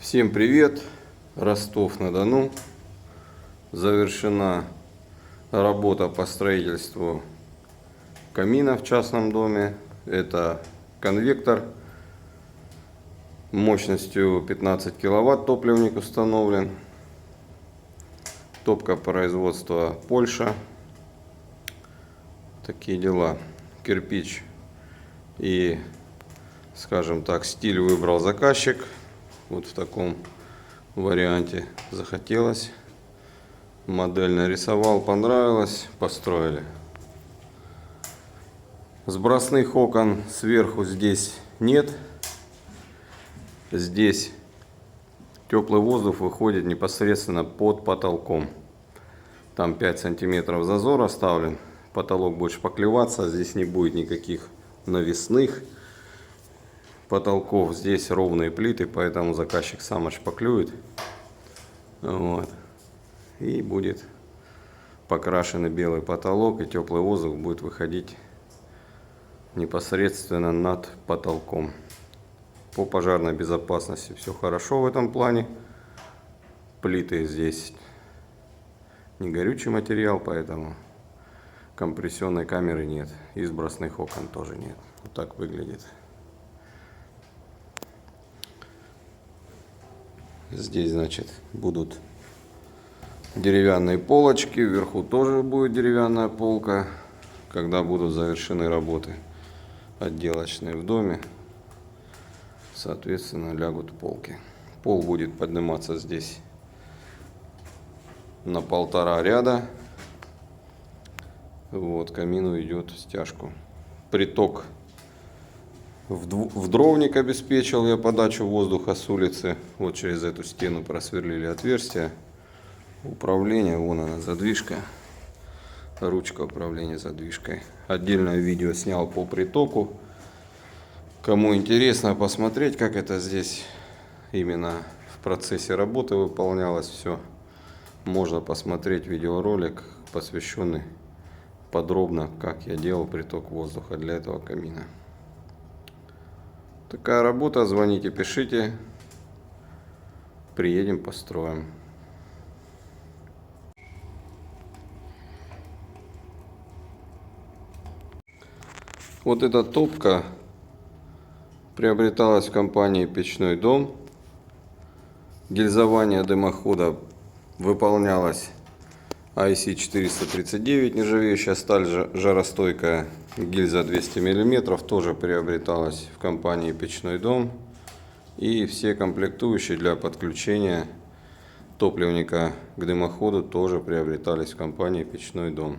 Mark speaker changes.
Speaker 1: Всем привет! Ростов-на-Дону. Завершена работа по строительству камина в частном доме. Это конвектор мощностью 15 киловатт, топливник установлен. Топка производства Польша. Такие дела. Кирпич и, скажем так, стиль выбрал заказчик. Вот в таком варианте захотелось. Модель нарисовал, понравилось, построили. Сбросных окон сверху здесь нет. Здесь теплый воздух выходит непосредственно под потолком. Там 5 сантиметров зазор оставлен. Потолок будет шпаклеваться. Здесь не будет никаких навесных потолков. Здесь ровные плиты, поэтому заказчик сам отшпаклюет. Вот. И будет покрашенный белый потолок, и теплый воздух будет выходить непосредственно над потолком. По пожарной безопасности все хорошо в этом плане. Плиты здесь не горючий материал, поэтому компрессионной камеры нет. И сбросных окон тоже нет. Вот так выглядит. Здесь, значит, будут деревянные полочки. Вверху тоже будет деревянная полка. Когда будут завершены работы отделочные в доме, соответственно, лягут полки. Пол будет подниматься здесь на 1,5 ряда. Вот, камин уйдет в стяжку. Приток в дровник обеспечил я подачу воздуха с улицы. Вот через эту стену просверлили отверстие. Управление, вон она, задвижка. Ручка управления задвижкой. Отдельное видео снял по притоку. Кому интересно посмотреть, как это здесь именно в процессе работы выполнялось все, можно посмотреть видеоролик, посвященный подробно, как я делал приток воздуха для этого камина. Такая работа. Звоните, пишите. Приедем, построим. Вот эта топка приобреталась в компании «Печной дом». Гильзование дымохода выполнялось IC439, нержавеющая сталь жаростойкая. Гильза 200 мм тоже приобреталась в компании «Печной дом». И все комплектующие для подключения топливника к дымоходу тоже приобретались в компании «Печной дом».